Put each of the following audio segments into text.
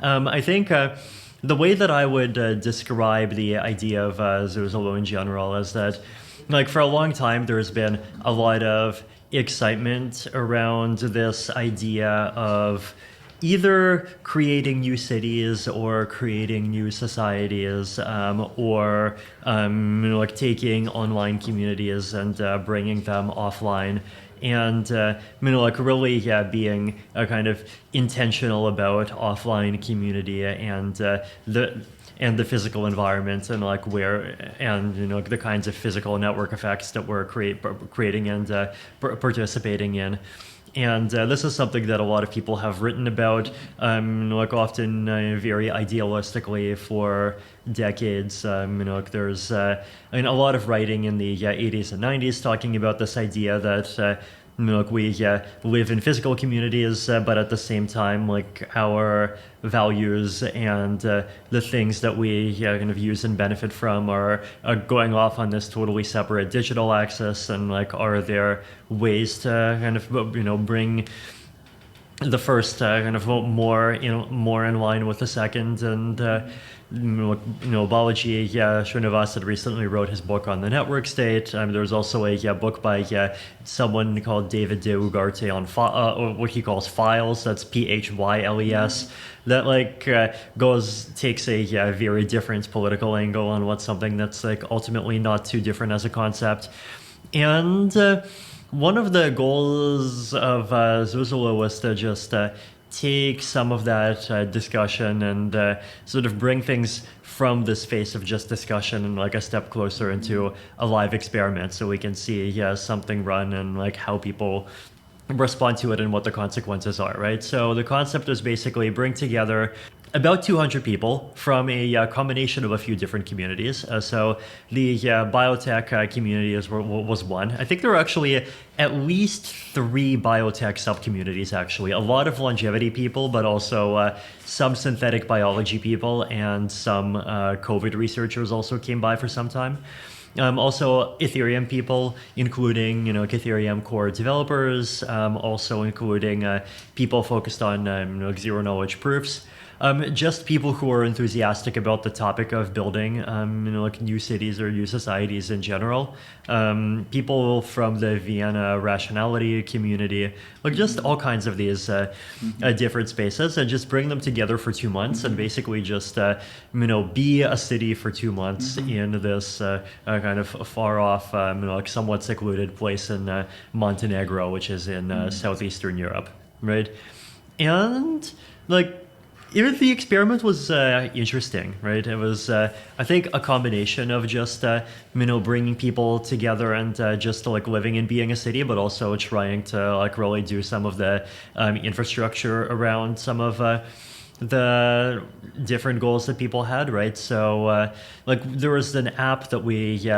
I think the way that I would describe the idea of Zuzalu in general is that, like, for a long time, there's been a lot of excitement around this idea of either creating new cities or creating new societies, or like taking online communities and bringing them offline, and like really being kind of intentional about offline community and the physical environment, and like where, and the kinds of physical network effects that we're creating and participating in. And this is something that a lot of people have written about, like often very idealistically for decades. Like there's a lot of writing in the 80s and 90s talking about this idea that like we live in physical communities, but at the same time, like our values and the things that we kind of use and benefit from are going off on this totally separate digital axis. And like, are there ways to kind of bring the first kind of more in line with the second? And Balaji Srinivas recently wrote his book on the network state. There's also a book by someone called David De Ugarte on what he calls Files. That's Phyles. That like takes a very different political angle on what's something that's like ultimately not too different as a concept. And one of the goals of Zuzalu was to just take some of that discussion and sort of bring things from the space of just discussion and like a step closer into a live experiment, so we can see something run and like how people respond to it and what the consequences are, right? So the concept is basically bring together about 200 people from a combination of a few different communities. So the biotech community was one. I think there are actually at least 3 biotech sub-communities, actually. A lot of longevity people, but also some synthetic biology people, and some COVID researchers also came by for some time. Also Ethereum people, including Ethereum core developers, also including people focused on zero knowledge proofs. Just people who are enthusiastic about the topic of building, like new cities or new societies in general. People from the Vienna rationality community, like just all kinds of these different spaces, and just bring them together for 2 months and basically just, be a city for 2 months in this kind of far off, like somewhat secluded place in Montenegro, which is in southeastern Europe, right? And like, even the experiment was interesting, right? It was, I think, a combination of just, bringing people together and just like living and being a city, but also trying to like really do some of the infrastructure around some of the different goals that people had, right? So like there was an app that we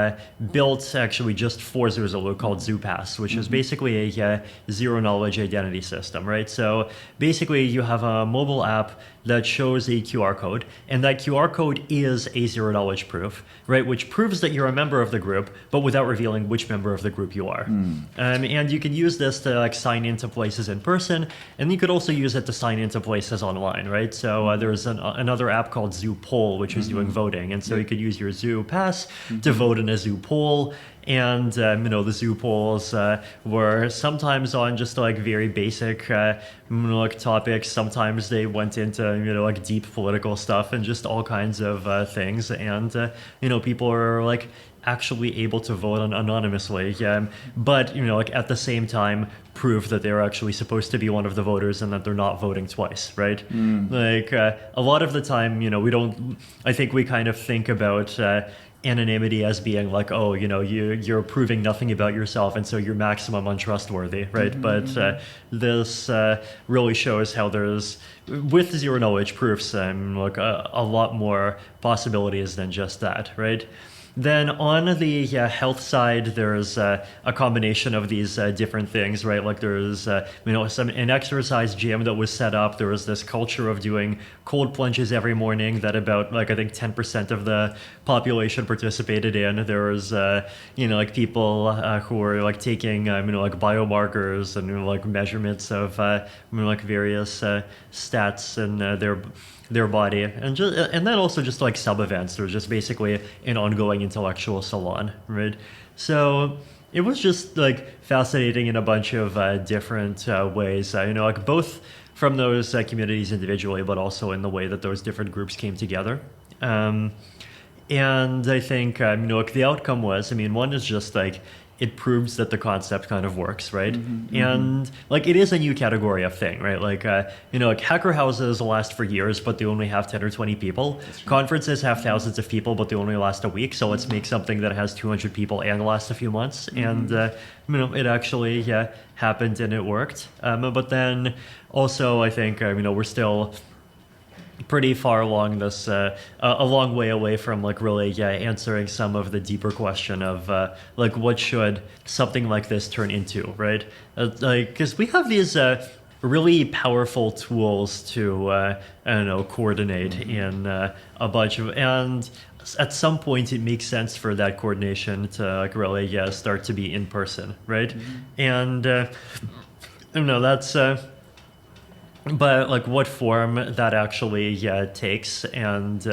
built actually just for Zuzalu called ZooPass, which is basically a zero knowledge identity system, right? So basically you have a mobile app that shows a QR code, and that QR code is a zero knowledge proof, right? Which proves that you're a member of the group, but without revealing which member of the group you are. And you can use this to like sign into places in person, and you could also use it to sign into places online, right? So there's another app called Zoo Poll, which is doing voting, and so you could use your Zoo Pass to vote in a Zoo Poll. And the zoo polls were sometimes on just like very basic like topics. Sometimes they went into like deep political stuff and just all kinds of things. And people are like actually able to vote anonymously, but like at the same time prove that they're actually supposed to be one of the voters and that they're not voting twice, right? Like a lot of the time, we don't. I think we kind of think about anonymity as being like, oh, you're proving nothing about yourself, and so you're maximum untrustworthy, right? But this really shows how there's, with zero knowledge proofs, like a lot more possibilities than just that, right? Then on the health side, there's a combination of these different things, right? Like there's an exercise gym that was set up. There was this culture of doing cold plunges every morning that about like I think 10% of the population participated in. There was like people who were like taking like biomarkers and like measurements of like various stats, and their their body, and then also just like sub events. There was just basically an ongoing intellectual salon, right? So it was just like fascinating in a bunch of different ways, like both from those communities individually, but also in the way that those different groups came together. And I think, like the outcome was, one is just like, it proves that the concept kind of works, right? And like, it is a new category of thing, right? Like, like hacker houses last for years, but they only have 10 or 20 people. Conferences have thousands of people, but they only last a week. So let's make something that has 200 people and lasts a few months. And, it actually happened and it worked. But then also, I think, we're still pretty far along this, a long way away from like really answering some of the deeper question of like what should something like this turn into, right? Like, because we have these really powerful tools to coordinate in a bunch of, and at some point it makes sense for that coordination to like really start to be in person, right? And that's but like what form that actually takes, and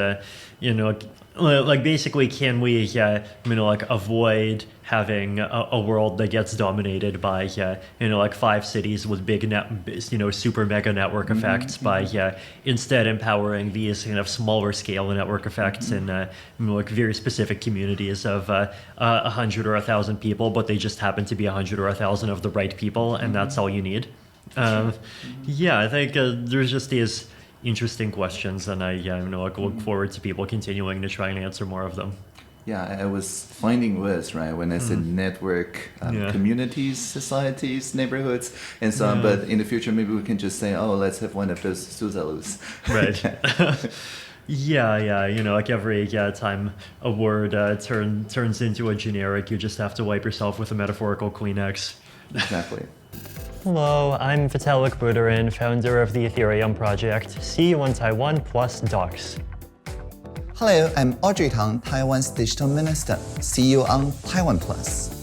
like basically can we like avoid having a world that gets dominated by like 5 cities with big super mega network effects by instead empowering these kind of smaller scale network effects in like very specific communities of 100 or 1,000 people, but they just happen to be 100 or 1,000 of the right people, and that's all you need. I think there's just these interesting questions, and I look forward to people continuing to try and answer more of them. Yeah, I was finding words, right, when I said network, communities, societies, neighborhoods, and so on. But in the future, maybe we can just say, oh, let's have one of those Zuzalus. Right. Like every time a word turns into a generic, you just have to wipe yourself with a metaphorical Kleenex. Exactly. Hello, I'm Vitalik Buterin, founder of the Ethereum project. See you on TaiwanPlus docs. Hello, I'm Audrey Tang, Taiwan's digital minister. See you on TaiwanPlus.